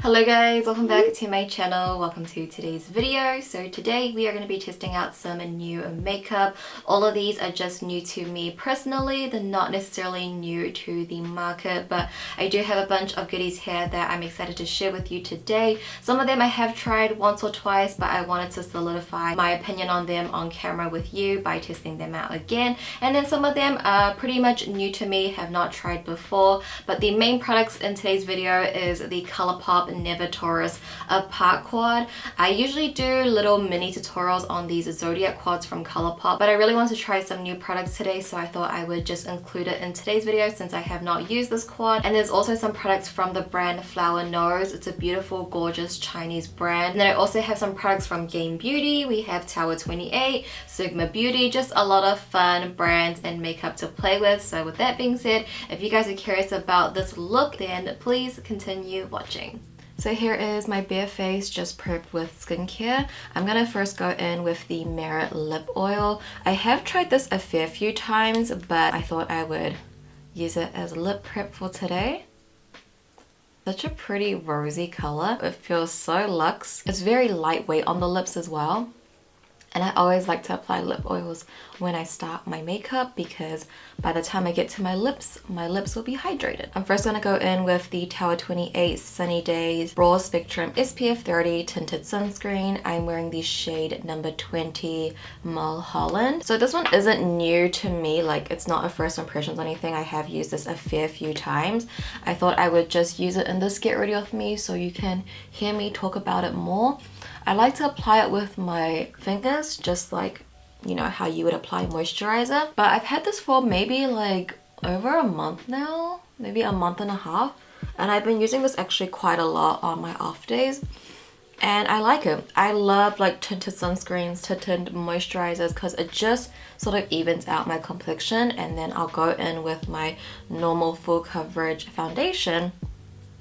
Hello guys, welcome back to my channel. Welcome to today's video. So today we are going to be testing out some new makeup. All of these are just new to me personally. They're not necessarily new to the market, but I do have a bunch of goodies here that I'm excited to share with you today. Some of them I have tried once or twice, but I wanted to solidify my opinion on them on camera with you by testing them out again. And then some of them are pretty much new to me, have not tried before. But the main products in today's video is the colourpop Never Taurus Apart quad. I usually do little mini tutorials on these zodiac quads from Colourpop, but I really want to try some new products today, so I thought I would just include it in today's video since I have not used this quad. And there's also some products from the brand Flower Nose. It's a beautiful, gorgeous Chinese brand. And then I also have some products from Game Beauty. We have Tower 28, Sigma Beauty, just a lot of fun brands and makeup to play with. So with that being said, if you guys are curious about this look, then please continue watching. So here is my bare face just prepped with skincare. I'm gonna first go in with the Merit lip oil. I have tried this a fair few times, but I thought I would use it as lip prep for today. Such a pretty rosy color. It feels so luxe. It's very lightweight on the lips as well. And I always like to apply lip oils when I start my makeup because by the time I get to my lips will be hydrated. I'm first going to go in with the Tower 28 Sunny Days Broad Spectrum SPF 30 Tinted Sunscreen. I'm wearing the shade number 20 Mulholland. So this one isn't new to me, like it's not a first impressions or anything. I have used this a fair few times. I thought I would just use it in this Get Ready With Me so you can hear me talk about it more. I like to apply it with my fingers, just like, you know, how you would apply moisturizer. But I've had this for maybe like over a month now, maybe a month and a half. And I've been using this actually quite a lot on my off days. And I like it. I love like tinted sunscreens, tinted moisturizers because it just sort of evens out my complexion. And then I'll go in with my normal full coverage foundation.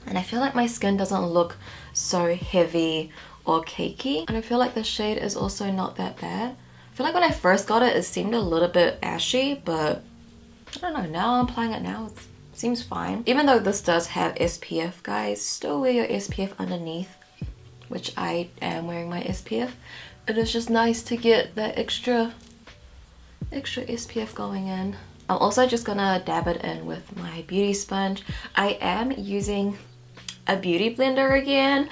And I feel like my skin doesn't look so heavy or cakey, and I feel like the shade is also not that bad. I feel like when I first got it, it seemed a little bit ashy, but I don't know, now I'm applying it now, it seems fine. Even though this does have SPF, guys, still wear your SPF underneath, which I am wearing my SPF. It is just nice to get that extra SPF going in. I'm also just gonna dab it in with my beauty sponge. I am using a beauty blender again.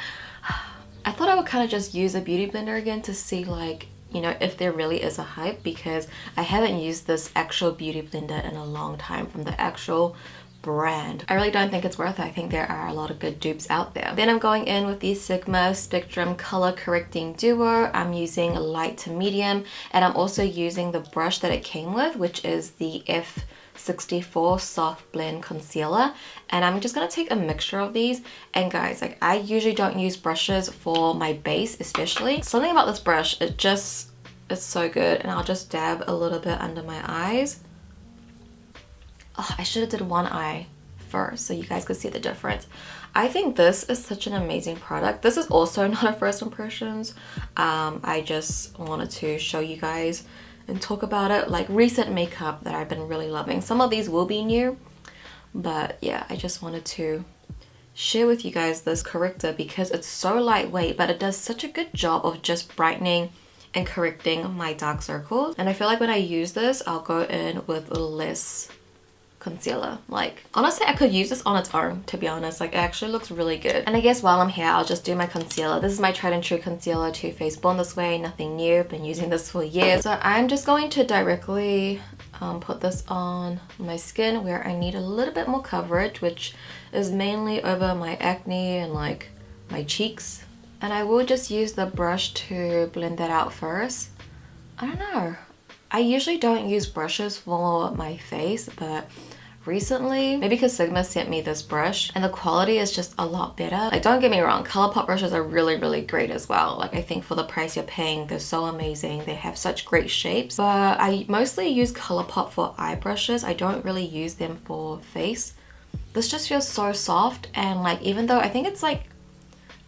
I thought I would kind of just use a beauty blender again to see, like, you know, if there really is a hype, because I haven't used this actual beauty blender in a long time from the actual brand. I really don't think it's worth it. I think there are a lot of good dupes out there. Then I'm going in with the Sigma Spectrum Color Correcting Duo. I'm using light to medium, and I'm also using the brush that it came with, which is the F64 Soft Blend Concealer. And I'm just gonna take a mixture of these. And guys, like, I usually don't use brushes for my base, especially. Something about this brush, it's so good. And I'll just dab a little bit under my eyes. Oh, I should have did one eye first so you guys could see the difference. I think this is such an amazing product. This is also not a first impressions. I just wanted to show you guys and talk about it, like recent makeup that I've been really loving. Some of these will be new, but yeah, I just wanted to share with you guys this corrector because it's so lightweight, but it does such a good job of just brightening and correcting my dark circles. And I feel like when I use this, I'll go in with less concealer. Like, honestly, I could use this on its own, to be honest. Like, it actually looks really good. And I guess while I'm here, I'll just do my concealer. This is my tried and true concealer, Too Faced Born This Way, nothing new. Been using this for years. So I'm just going to directly put this on my skin where I need a little bit more coverage, which is mainly over my acne and like my cheeks. And I will just use the brush to blend that out first. I don't know. I usually don't use brushes for my face, but recently, maybe because Sigma sent me this brush and the quality is just a lot better. Like, don't get me wrong, Colourpop brushes are really, really great as well. Like, I think for the price you're paying, they're so amazing. They have such great shapes, but I mostly use Colourpop for eye brushes. I don't really use them for face. This just feels so soft, and like, even though I think it's like,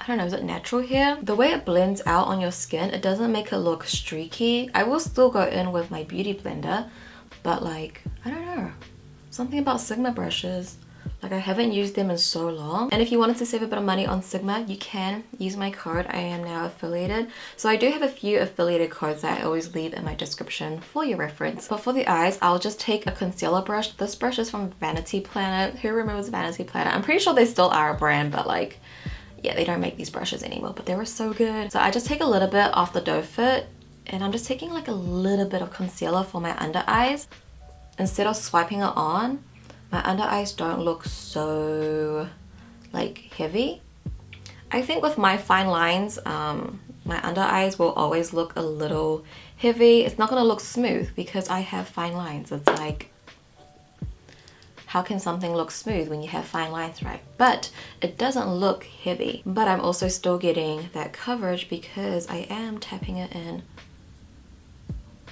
I don't know, is it natural here? The way it blends out on your skin, it doesn't make it look streaky. I will still go in with my beauty blender, but like, I don't know. Something about Sigma brushes, Like, I haven't used them in so long. And if you wanted to save a bit of money on Sigma, you can use my code. I am now affiliated. So I do have a few affiliated codes that I always leave in my description for your reference. But for the eyes, I'll just take a concealer brush. This brush is from Vanity Planet. Who remembers Vanity Planet? I'm pretty sure they still are a brand, but like, yeah, they don't make these brushes anymore, but they were so good. So I just take a little bit off the doe foot, and I'm just taking like a little bit of concealer for my under eyes. Instead of swiping it on, my under eyes don't look so like heavy. I think with my fine lines, my under eyes will always look a little heavy. It's not gonna look smooth because I have fine lines. It's like, how can something look smooth when you have fine lines, right? But it doesn't look heavy. But I'm also still getting that coverage because I am tapping it in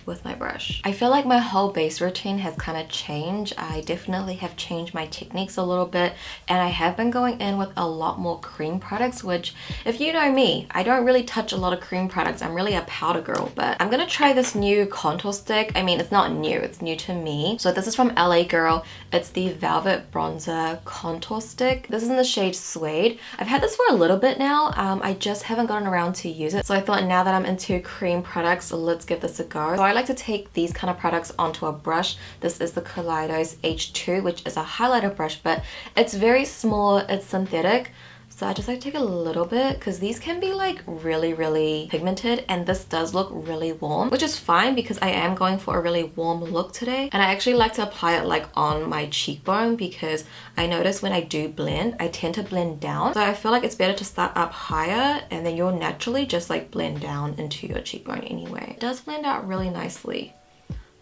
with my brush. I feel like my whole base routine has kind of changed. I definitely have changed my techniques a little bit, and I have been going in with a lot more cream products, which, if you know me, I don't really touch a lot of cream products. I'm really a powder girl. But I'm gonna try this new contour stick. I mean, it's not new, it's new to me. So this is from LA Girl. It's the Velvet Bronzer Contour Stick. This is in the shade Suede. I've had this for a little bit now. I just haven't gotten around to use it. So I thought, now that I'm into cream products, let's give this a go. So I like to take these kind of products onto a brush. This is the Kaleidos H2, which is a highlighter brush, but it's very small, it's synthetic. So I just like to take a little bit because these can be like really pigmented, and this does look really warm, which is fine because I am going for a really warm look today. And I actually like to apply it like on my cheekbone because I notice when I do blend, I tend to blend down. So I feel like it's better to start up higher, and then you'll naturally just like blend down into your cheekbone anyway. It does blend out really nicely.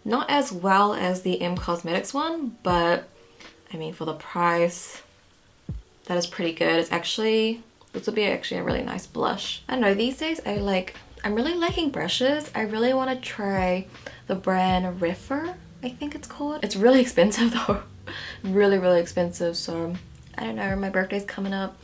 Not as well as the M Cosmetics one, but I mean, for the price, that is pretty good. It's actually, this would be actually a really nice blush. I don't know, these days I'm really liking brushes. I really want to try the brand Refer, I think it's called. It's really expensive though. really expensive. So I don't know, my birthday's coming up.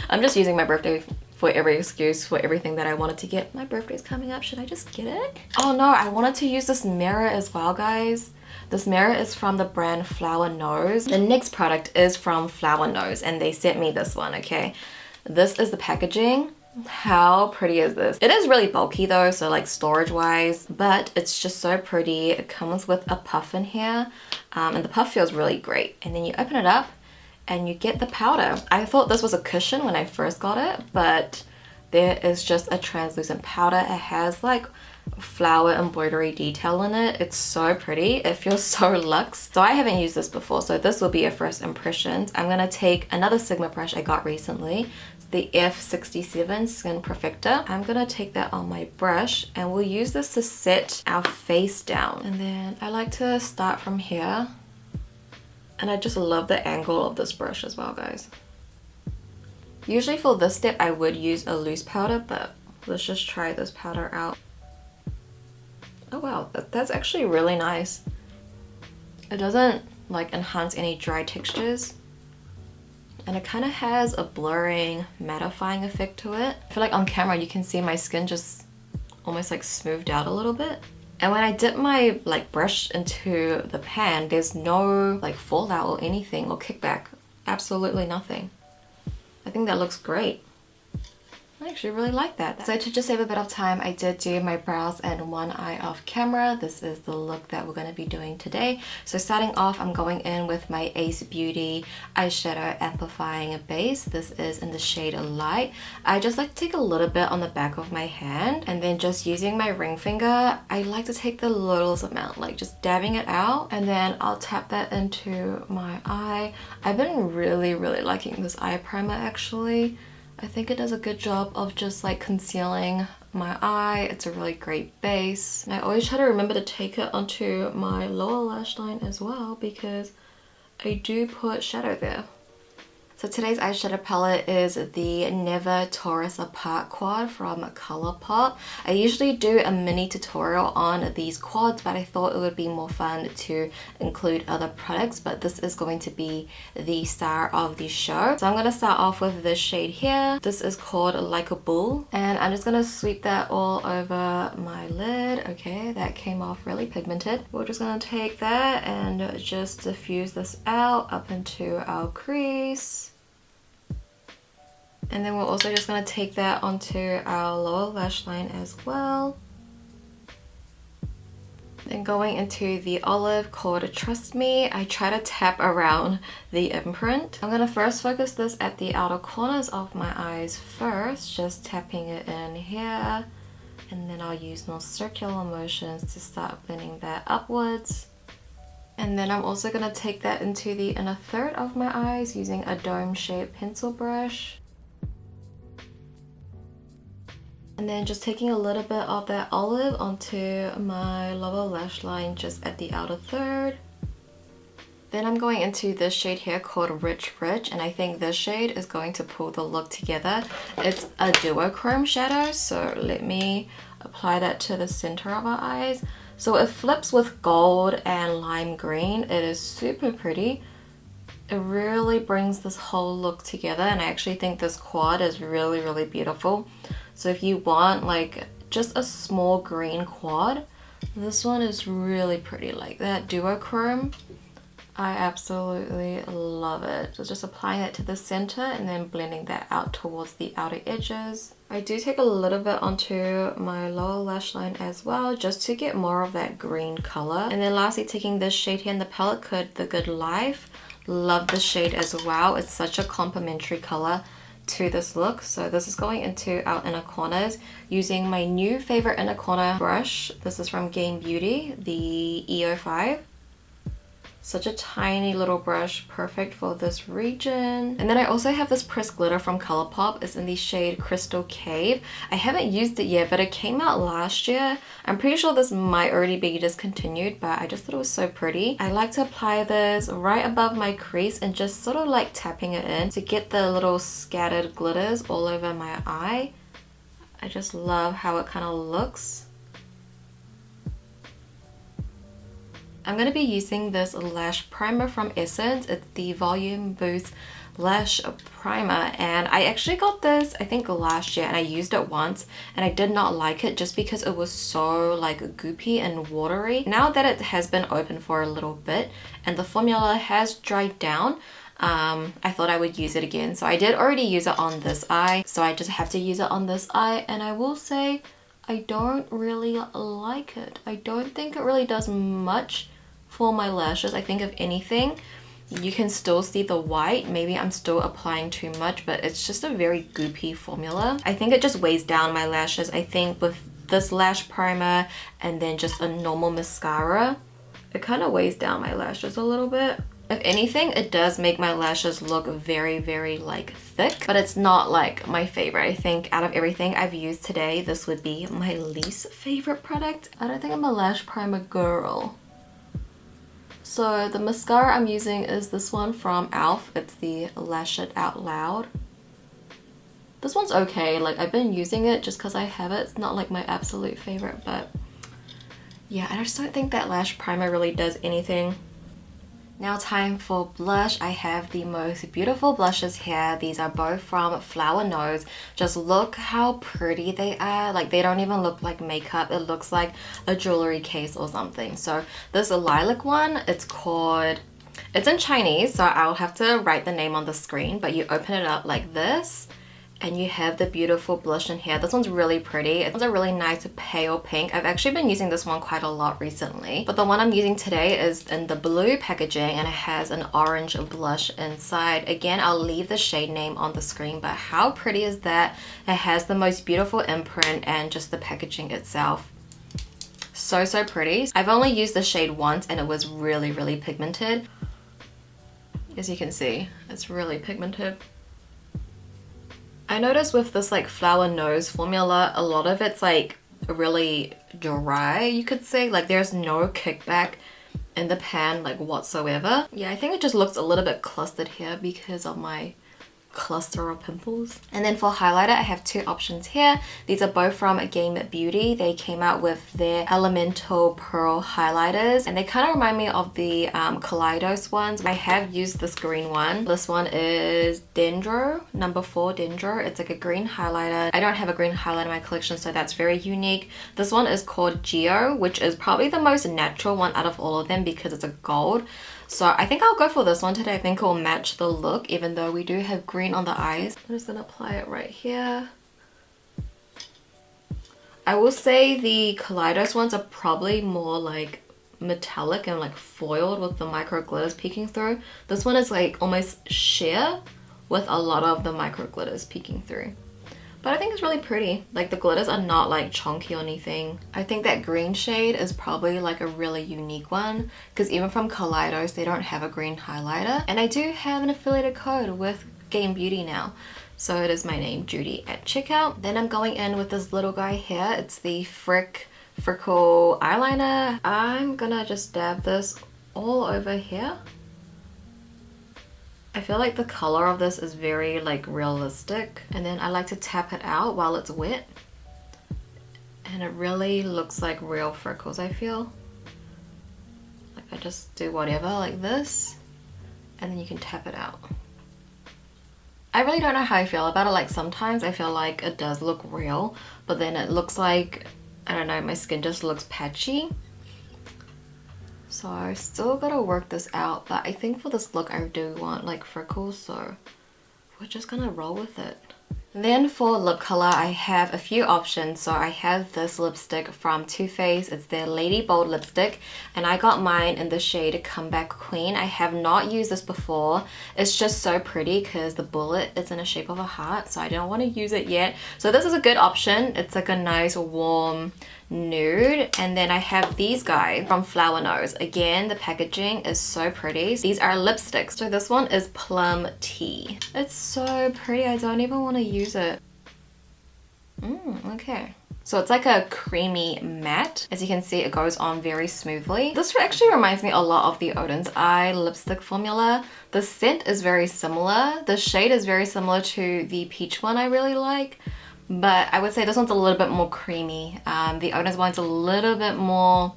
I'm just using my birthday for every excuse for everything that I wanted to get. My birthday's coming up, should I just get it? Oh no, I wanted to use this mirror as well, guys. This mirror is from the brand Flower Nose. The next product is from Flower Nose, and they sent me this one, okay? This is the packaging. How pretty is this? It is really bulky though, so like storage wise, but it's just so pretty. It comes with a puff in here, and the puff feels really great. And then you open it up and you get the powder. I thought this was a cushion when I first got it, but there is just a translucent powder. It has like flower embroidery detail in it. It's so pretty. It feels so luxe. So I haven't used this before, so this will be a first impressions. I'm gonna take another Sigma brush I got recently. It's the F67 Skin Perfector. I'm gonna take that on my brush, and we'll use this to set our face down. And then I like to start from here. And I just love the angle of this brush as well, guys. Usually for this step I would use a loose powder, but let's just try this powder out. Oh wow, that's actually really nice. It doesn't like enhance any dry textures, and it kind of has a blurring, mattifying effect to it. I feel like on camera you can see my skin just almost like smoothed out a little bit. And when I dip my like brush into the pan, there's no like fallout or anything or kickback. Absolutely nothing. I think that looks great. I actually really like that. So to just save a bit of time, I did do my brows and one eye off camera. This is the look that we're going to be doing today. So starting off, I'm going in with my Ace Beauty eyeshadow amplifying base. This is in the shade Light. I just like to take a little bit on the back of my hand, and then just using my ring finger, I like to take the littlest amount, like just dabbing it out, and then I'll tap that into my eye. I've been really liking this eye primer actually. I think it does a good job of just like concealing my eye. It's a really great base. And I always try to remember to take it onto my lower lash line as well, because I do put shadow there. So today's eyeshadow palette is the Never Taurus Apart quad from Colourpop. I usually do a mini tutorial on these quads, but I thought it would be more fun to include other products, but this is going to be the star of the show. So I'm going to start off with this shade here. This is called Like a Bull, and I'm just going to sweep that all over my lid. Okay, that came off really pigmented. We're just going to take that and just diffuse this out up into our crease. And then we're also just going to take that onto our lower lash line as well. Then going into the olive called Trust Me, I try to tap around the imprint. I'm going to first focus this at the outer corners of my eyes first, just tapping it in here. And then I'll use more circular motions to start blending that upwards. And then I'm also going to take that into the inner third of my eyes using a dome-shaped pencil brush. And then just taking a little bit of that olive onto my lower lash line just at the outer third. Then I'm going into this shade here called Rich Rich, and I think this shade is going to pull the look together. It's a duochrome shadow, so let me apply that to the center of our eyes. So it flips with gold and lime green. It is super pretty. It really brings this whole look together, and I actually think this quad is really, really beautiful. So if you want like just a small green quad, this one is really pretty. Like that duochrome, I absolutely love it. So just applying it to the center and then blending that out towards the outer edges. I do take a little bit onto my lower lash line as well, just to get more of that green color. And then lastly, taking this shade here in the palette called The Good Life. Love this shade as well. It's such a complementary color to this look. So this is going into our inner corners using my new favorite inner corner brush. This is from Game Beauty, the E05. Such a tiny little brush, perfect for this region. And then I also have this pressed glitter from Colourpop. It's in the shade Crystal Cave. I haven't used it yet, but it came out last year. I'm pretty sure this might already be discontinued, but I just thought it was so pretty. I like to apply this right above my crease and just sort of like tapping it in to get the little scattered glitters all over my eye. I just love how it kind of looks. I'm going to be using this lash primer from Essence. It's the Volume Boost Lash Primer, and I actually got this I think last year, and I used it once and I did not like it just because it was so like goopy and watery. Now that it has been open for a little bit and the formula has dried down, I thought I would use it again. So I did already use it on this eye, so I just have to use it on this eye, and I will say I don't really like it. I don't think it really does much for my lashes. I think if anything, you can still see the white. Maybe I'm still applying too much, but it's just a very goopy formula. I think it just weighs down my lashes. I think with this lash primer and then just a normal mascara, it kind of weighs down my lashes a little bit. If anything, it does make my lashes look very, very like thick, but it's not like my favorite. I think out of everything I've used today, this would be my least favorite product. I don't think I'm a lash primer girl. So the mascara I'm using is this one from e.l.f. It's the Lash It Out Loud. This one's okay. Like, I've been using it just because I have it. It's not like my absolute favorite, but yeah, I just don't think that lash primer really does anything. Now time for blush. I have the most beautiful blushes here. These are both from Flower Nose. Just look how pretty they are. Like, they don't even look like makeup. It looks like a jewelry case or something. So this lilac one, it's in Chinese, so I'll have to write the name on the screen, but you open it up like this and you have the beautiful blush in here. This one's really pretty. It's a really nice pale pink. I've actually been using this one quite a lot recently, but the one I'm using today is in the blue packaging and it has an orange blush inside. Again, I'll leave the shade name on the screen, but how pretty is that? It has the most beautiful imprint and just the packaging itself. So, so pretty. I've only used the shade once and it was really, really pigmented. As you can see, it's really pigmented. I noticed with this like Flower Nose formula, a lot of it's like really dry, you could say. Like, there's no kickback in the pan like whatsoever. Yeah, I think it just looks a little bit clustered here because of my cluster of pimples. And then for highlighter, I have two options here. These are both from Game Beauty. They came out with their Elemental Pearl highlighters, and they kind of remind me of the Kaleidos ones. I have used this green one. This one is Dendro, number 4 Dendro. It's like a green highlighter. I don't have a green highlighter in my collection, so that's very unique. This one is called Geo, which is probably the most natural one out of all of them because it's a gold. So I think I'll go for this one today. I think it will match the look, even though we do have green on the eyes. I'm just gonna apply it right here. I will say the Kaleidos ones are probably more like metallic and like foiled with the micro glitters peeking through. This one is like almost sheer with a lot of the micro glitters peeking through. But I think it's really pretty. Like the glitters are not like chunky or anything. I think that green shade is probably like a really unique one because even from Kaleidos, they don't have a green highlighter. And I do have an affiliated code with Game Beauty now. So it is my name, Judy, at checkout. Then I'm going in with this little guy here. It's the Freckle eyeliner. I'm gonna just dab this all over here. I feel like the color of this is very like realistic, and then I like to tap it out while it's wet, and it really looks like real freckles. I feel like I just do whatever like this, and then you can tap it out. I really don't know how I feel about it. Like sometimes I feel like it does look real, but then it looks like, I don't know, my skin just looks patchy. So I still gotta work this out, but I think for this look I do want like freckles, so we're just gonna roll with it. Then for lip color, I have a few options. So I have this lipstick from Too Faced. It's their Lady Bold lipstick, and I got mine in the shade Comeback Queen. I have not used this before. It's just so pretty because the bullet is in the shape of a heart, so I don't want to use it yet. So this is a good option. It's like a nice warm nude. And then I have these guys from Flower Nose. Again, the packaging is so pretty. These are lipsticks. So this one is Plum Tea. It's so pretty. I don't even want to use it. Okay. So it's like a creamy matte. As you can see, it goes on very smoothly. This actually reminds me a lot of the Oden's Eye lipstick formula. The scent is very similar. The shade is very similar to the peach one I really like. But I would say this one's a little bit more creamy. The Oden's one's a little bit more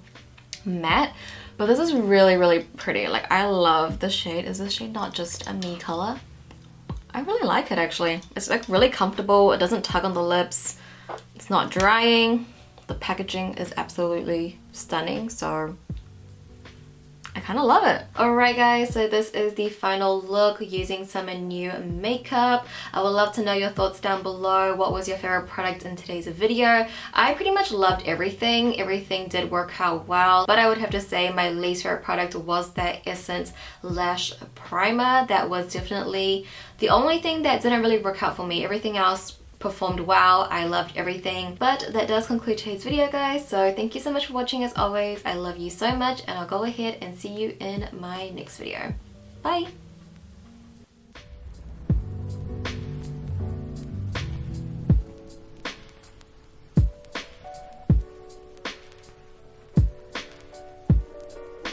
matte. But this is really, really pretty. Like, I love the shade. Is this shade not just a me color? I really like it actually. It's like really comfortable. It doesn't tug on the lips. It's not drying. The packaging is absolutely stunning. So I kind of love it. Alright guys, so this is the final look using some new makeup. I would love to know your thoughts down below. What was your favorite product in today's video? I pretty much loved everything. Everything did work out well, but I would have to say my least favorite product was that Essence Lash Primer. That was definitely the only thing that didn't really work out for me. Everything else performed well. I loved everything. But that does conclude today's video guys, so thank you so much for watching. As always, I love you so much, and I'll go ahead and see you in my next video. Bye!